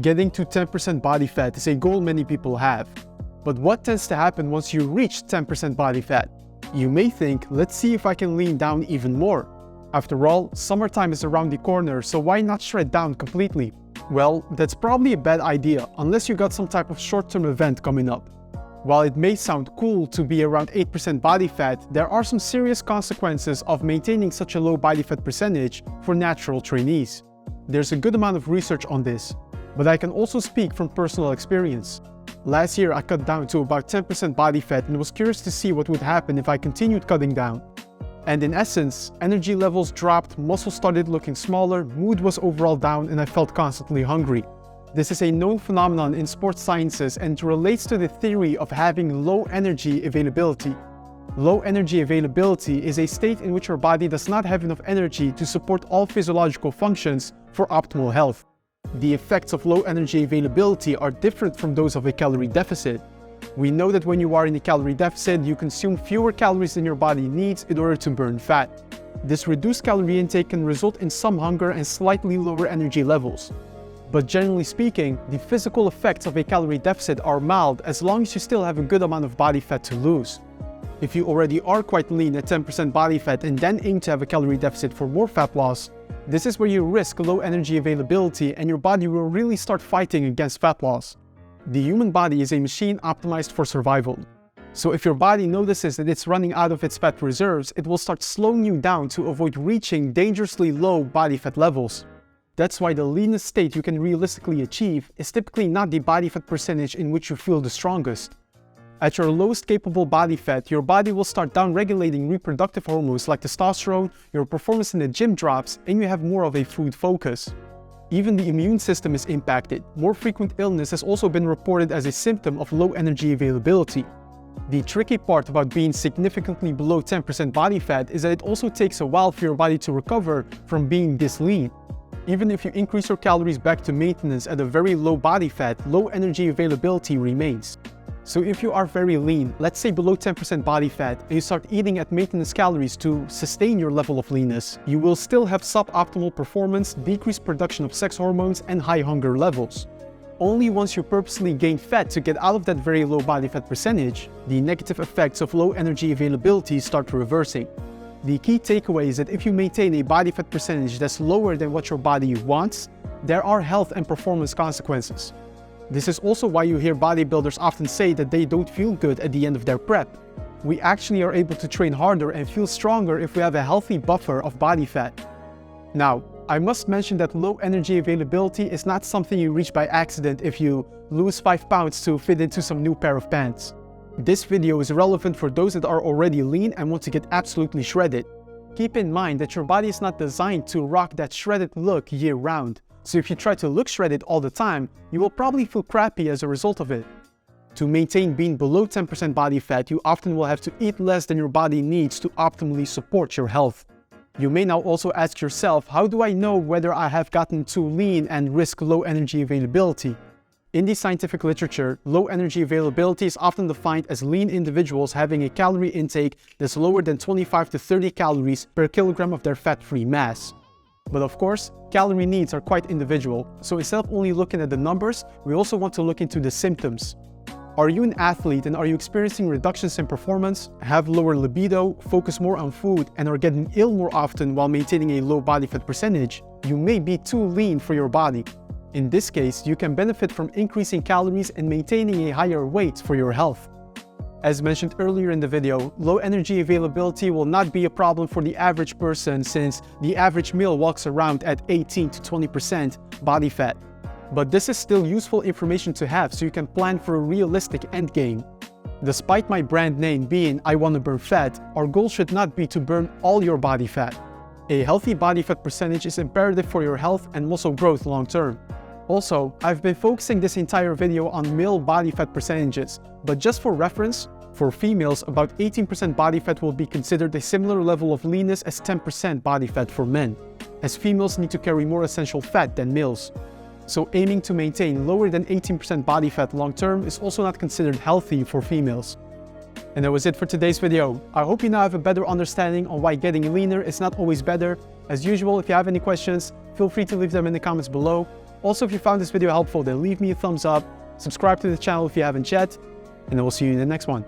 Getting to 10% body fat is a goal many people have. But what tends to happen once you reach 10% body fat? You may think, let's see if I can lean down even more. After all, summertime is around the corner, so why not shred down completely? Well, that's probably a bad idea, unless you got some type of short-term event coming up. While it may sound cool to be around 8% body fat, there are some serious consequences of maintaining such a low body fat percentage for natural trainees. There's a good amount of research on this, but I can also speak from personal experience. Last year I cut down to about 10% body fat and was curious to see what would happen if I continued cutting down. And in essence, energy levels dropped, muscles started looking smaller, mood was overall down, and I felt constantly hungry. This is a known phenomenon in sports sciences and it relates to the theory of having low energy availability. Low energy availability is a state in which your body does not have enough energy to support all physiological functions for optimal health. The effects of low energy availability are different from those of a calorie deficit. We know that when you are in a calorie deficit, you consume fewer calories than your body needs in order to burn fat. This reduced calorie intake can result in some hunger and slightly lower energy levels. But generally speaking, the physical effects of a calorie deficit are mild as long as you still have a good amount of body fat to lose. If you already are quite lean at 10% body fat and then aim to have a calorie deficit for more fat loss, this is where you risk low energy availability and your body will really start fighting against fat loss. The human body is a machine optimized for survival. So if your body notices that it's running out of its fat reserves, it will start slowing you down to avoid reaching dangerously low body fat levels. That's why the leanest state you can realistically achieve is typically not the body fat percentage in which you feel the strongest. At your lowest capable body fat, your body will start down-regulating reproductive hormones like testosterone, your performance in the gym drops, and you have more of a food focus. Even the immune system is impacted. More frequent illness has also been reported as a symptom of low energy availability. The tricky part about being significantly below 10% body fat is that it also takes a while for your body to recover from being this lean. Even if you increase your calories back to maintenance at a very low body fat, low energy availability remains. So if you are very lean, let's say below 10% body fat, and you start eating at maintenance calories to sustain your level of leanness, you will still have suboptimal performance, decreased production of sex hormones, and high hunger levels. Only once you purposely gain fat to get out of that very low body fat percentage, the negative effects of low energy availability start reversing. The key takeaway is that if you maintain a body fat percentage that's lower than what your body wants, there are health and performance consequences. This is also why you hear bodybuilders often say that they don't feel good at the end of their prep. We actually are able to train harder and feel stronger if we have a healthy buffer of body fat. Now, I must mention that low energy availability is not something you reach by accident if you lose 5 pounds to fit into some new pair of pants. This video is relevant for those that are already lean and want to get absolutely shredded. Keep in mind that your body is not designed to rock that shredded look year-round. So if you try to look shredded all the time, you will probably feel crappy as a result of it. To maintain being below 10% body fat, you often will have to eat less than your body needs to optimally support your health. You may now also ask yourself, how do I know whether I have gotten too lean and risk low energy availability? In the scientific literature, low energy availability is often defined as lean individuals having a calorie intake that's lower than 25 to 30 calories per kilogram of their fat-free mass. But of course, calorie needs are quite individual, so instead of only looking at the numbers, we also want to look into the symptoms. Are you an athlete and are you experiencing reductions in performance, have lower libido, focus more on food, and are getting ill more often while maintaining a low body fat percentage? You may be too lean for your body. In this case, you can benefit from increasing calories and maintaining a higher weight for your health. As mentioned earlier in the video, low energy availability will not be a problem for the average person since the average male walks around at 18 to 20% body fat. But this is still useful information to have so you can plan for a realistic end game. Despite my brand name being I want to burn fat, our goal should not be to burn all your body fat. A healthy body fat percentage is imperative for your health and muscle growth long term. Also, I've been focusing this entire video on male body fat percentages, but just for reference, for females, about 18% body fat will be considered a similar level of leanness as 10% body fat for men, as females need to carry more essential fat than males. So aiming to maintain lower than 18% body fat long term is also not considered healthy for females. And that was it for today's video. I hope you now have a better understanding on why getting leaner is not always better. As usual, if you have any questions, feel free to leave them in the comments below. Also, if you found this video helpful, then leave me a thumbs up, subscribe to the channel if you haven't yet, and I will see you in the next one.